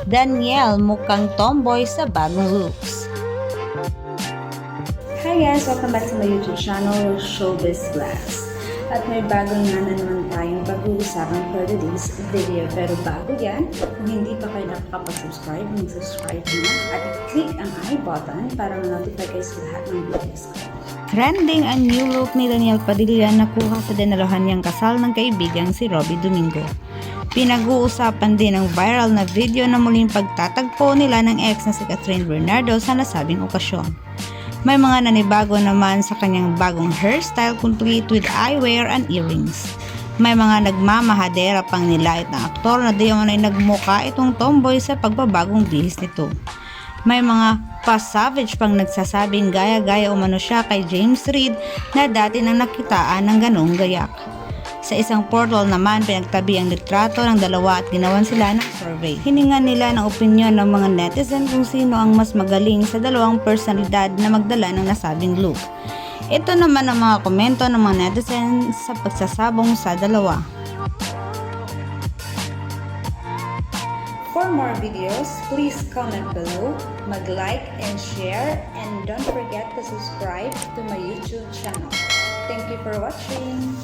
Danielle mukhang tomboy sa bagong looks. Hi guys! Welcome back to my YouTube channel, Showbiz Glass. At may bagong na naman tayong pag-uusapan for today's video. Pero bago yan, kung hindi pa kayo nakakapag-subscribe, mag-subscribe na at i-click ang I button para ma-notify kayo sa lahat ng videos ko. Trending ang new look ni Danielle Padilla na nakuha sa dinaluhan niyang kasal ng kaibigang si Robbie Domingo. Pinag-uusapan din ang viral na video na muling pagtatagpo nila ng ex na si Catherine Bernardo sa nasabing okasyon. May mga nanibago naman sa kanyang bagong hairstyle complete with eyewear and earrings. May mga nagmamahadera pang nilait na aktor na diyon ay nagmuka itong tomboy sa pagbabagong bihis nito. May mga pa-savage pang nagsasabing gaya-gaya umano siya kay James Reid na dati nang nakitaan ng ganong gayak. Sa isang portal naman, pinagtabi ang litrato ng dalawa at ginawan sila ng survey. Hiningan nila ng opinyon ng mga netizen kung sino ang mas magaling sa dalawang personalidad na magdala ng nasabing look. Ito naman ang mga komento ng mga netizen sa pagsasabong sa dalawa. For more videos, please comment below, mag-like and share, and don't forget to subscribe to my YouTube channel. Thank you for watching!